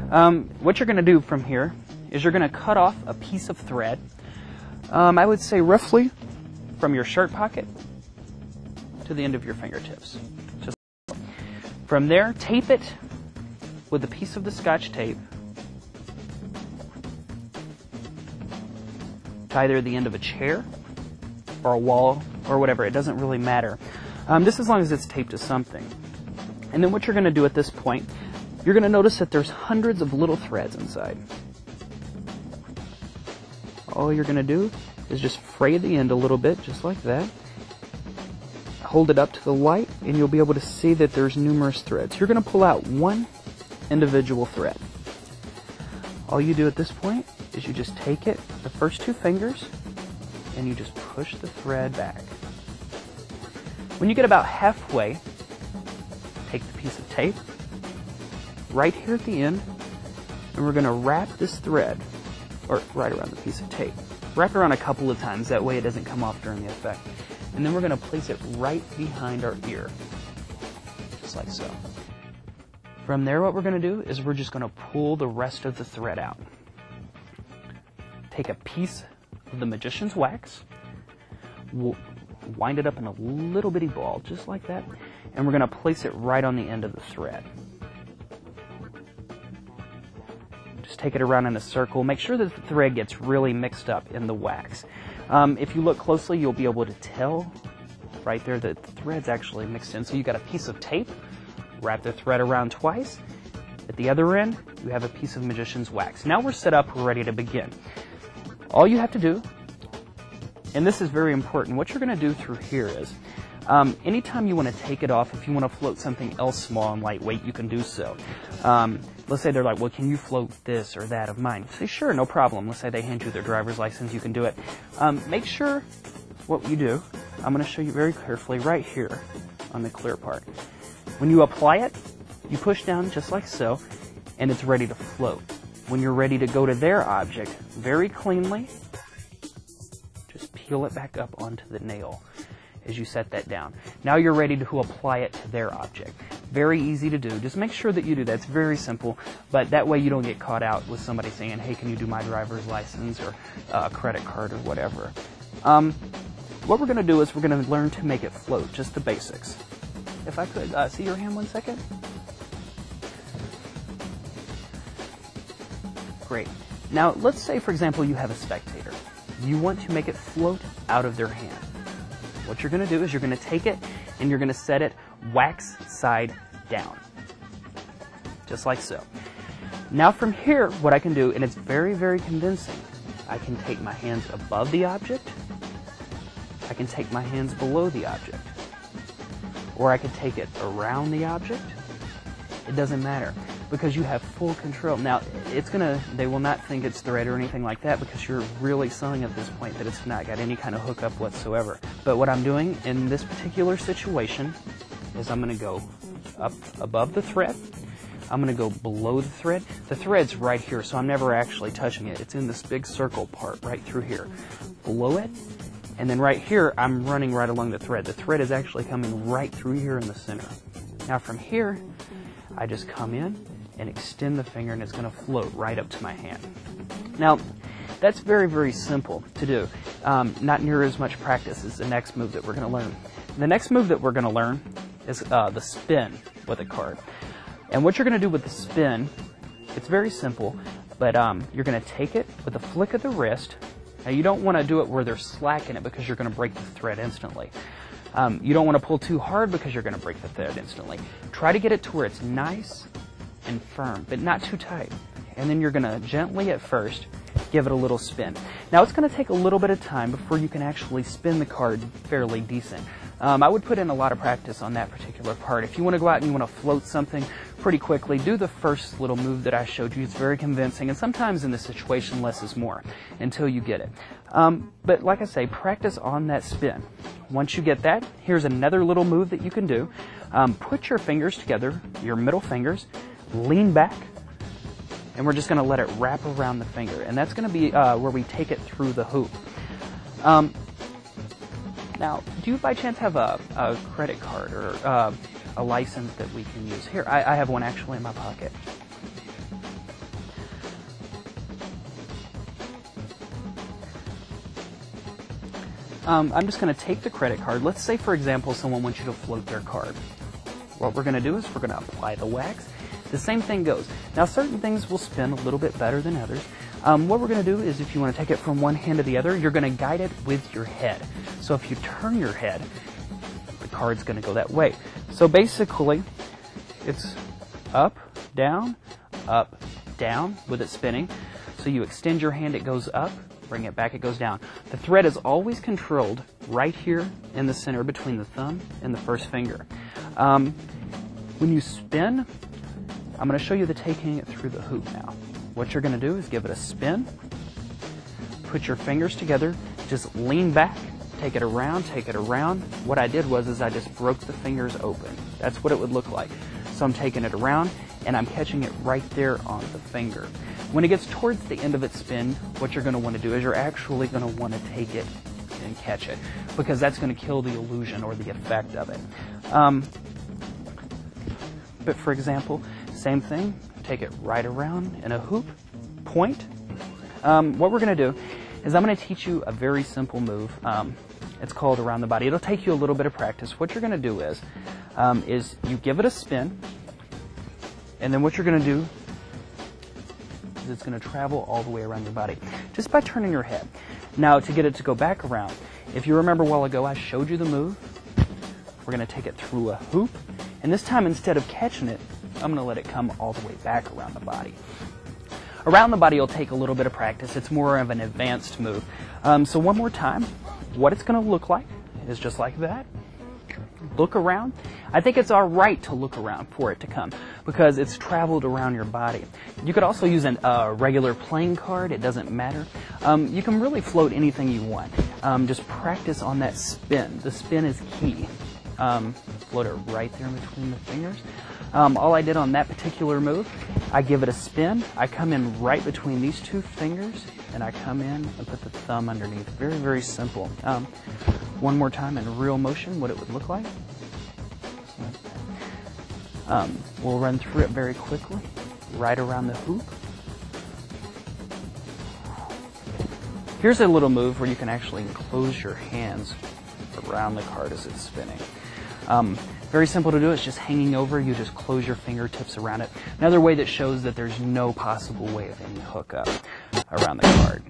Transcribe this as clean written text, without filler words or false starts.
What you're going to do from here is you're going to cut off a piece of thread, I would say roughly from your shirt pocket to the end of your fingertips. Just from there, tape it with a piece of the Scotch tape to either the end of a chair or a wall or whatever. It doesn't really matter. Just as long as it's taped to something. And then what you're going to do at this point, you're going to notice that there's hundreds of little threads inside. All you're going to do is just fray the end a little bit, just like that. Hold it up to the light, and you'll be able to see that there's numerous threads. You're going to pull out one individual thread. All you do at this point is you just take it, the first two fingers, and you just push the thread back. When you get about halfway, take the piece of tape right here at the end, and we're going to wrap this thread, or right around the piece of tape. Wrap it around a couple of times, that way it doesn't come off during the effect. And then we're going to place it right behind our ear, just like so. From there, what we're going to do is we're just going to pull the rest of the thread out. Take a piece of the magician's wax, we'll wind it up in a little bitty ball, just like that, and we're going to place it right on the end of the thread. Just take it around in a circle. Make sure that the thread gets really mixed up in the wax. If you look closely, you'll be able to tell right there that the thread's actually mixed in. So you got a piece of tape, wrap the thread around twice. At the other end, you have a piece of magician's wax. Now we're set up, we're ready to begin. All you have to do, and this is very important, what you're going to do through here is, anytime you want to take it off, if you want to float something else small and lightweight, you can do so. Let's say they're like, well, can you float this or that of mine? Say, sure, no problem. Let's say they hand you their driver's license, you can do it. Make sure what you do, I'm going to show you very carefully right here on the clear part. When you apply it, you push down just like so, and it's ready to float. When you're ready to go to their object, very cleanly, just peel it back up onto the nail as you set that down. Now you're ready to apply it to their object. Very easy to do. Just make sure that you do that. It's very simple, but that way you don't get caught out with somebody saying, hey, can you do my driver's license or a credit card or whatever. What we're going to do is we're going to learn to make it float, just the basics. If I could see your hand 1 second. Great. Now let's say, for example, you have a spectator. You want to make it float out of their hand. What you're going to do is you're going to take it and you're going to set it wax side down. Just like so. Now from here, what I can do, and it's very, very convincing, I can take my hands above the object, I can take my hands below the object, or I could take it around the object. It doesn't matter, because you have full control. Now, they will not think it's thread or anything like that, because you're really selling at this point that it's not got any kind of hookup whatsoever. But what I'm doing in this particular situation is I'm going to go up above the thread. I'm going to go below the thread. The thread's right here, so I'm never actually touching it. It's in this big circle part right through here. Below it, and then right here, I'm running right along the thread. The thread is actually coming right through here in the center. Now from here, I just come in and extend the finger, and it's going to float right up to my hand. Now, that's very, very simple to do. Not near as much practice as the next move that we're going to learn. The next move that we're going to learn is the spin with a card. And what you're going to do with the spin, it's very simple, but you're going to take it with a flick of the wrist. Now, you don't want to do it where there's slack in it, because you're going to break the thread instantly. You don't want to pull too hard, because you're going to break the thread instantly. Try to get it to where it's nice and firm, but not too tight. And then you're going to gently at first give it a little spin. Now, it's going to take a little bit of time before you can actually spin the card fairly decent. I would put in a lot of practice on that particular part. If you want to go out and you want to float something pretty quickly, do the first little move that I showed you. It's very convincing, and sometimes in this situation, less is more until you get it. But like I say, practice on that spin. Once you get that, here's another little move that you can do. Put your fingers together, your middle fingers, lean back, and we're just going to let it wrap around the finger. And that's going to be where we take it through the hoop. Now, do you by chance have a credit card or a license that we can use? Here, I have one actually in my pocket. I'm just going to take the credit card. Let's say, for example, someone wants you to float their card. What we're going to do is we're going to apply the wax. The same thing goes. Now, certain things will spin a little bit better than others. What we're going to do is, if you want to take it from one hand to the other, you're going to guide it with your head. So if you turn your head, the card's going to go that way. So basically, it's up, down, with it spinning. So you extend your hand, it goes up, bring it back, it goes down. The thread is always controlled right here in the center between the thumb and the first finger. When you spin, I'm going to show you the taking it through the hoop now. What you're going to do is give it a spin, put your fingers together, just lean back, take it around, take it around. What I did was I just broke the fingers open. That's what it would look like. So I'm taking it around and I'm catching it right there on the finger. When it gets towards the end of its spin, what you're going to want to do is you're actually going to want to take it and catch it, because that's going to kill the illusion or the effect of it. But for example, same thing, take it right around in a hoop, point. What we're going to do is I'm going to teach you a very simple move. It's called around the body. It'll take you a little bit of practice. What you're going to do is you give it a spin, and then what you're going to do is it's going to travel all the way around your body just by turning your head. Now, to get it to go back around, if you remember a while ago, I showed you the move. We're going to take it through a hoop, and this time, instead of catching it, I'm going to let it come all the way back around the body. Around the body will take a little bit of practice. It's more of an advanced move. So one more time, what it's going to look like is just like that. Look around. I think it's all right to look around for it to come, because it's traveled around your body. You could also use a regular playing card. It doesn't matter. You can really float anything you want. Just practice on that spin. The spin is key. Float it right there in between the fingers. All I did on that particular move, I give it a spin. I come in right between these two fingers, and I come in and put the thumb underneath. Very, very simple. One more time in real motion, what it would look like. We'll run through it very quickly, right around the hoop. Here's a little move where you can actually close your hands around the card as it's spinning. Very simple to do. It's just hanging over. You just close your fingertips around it. Another way that shows that there's no possible way of any hookup around the card.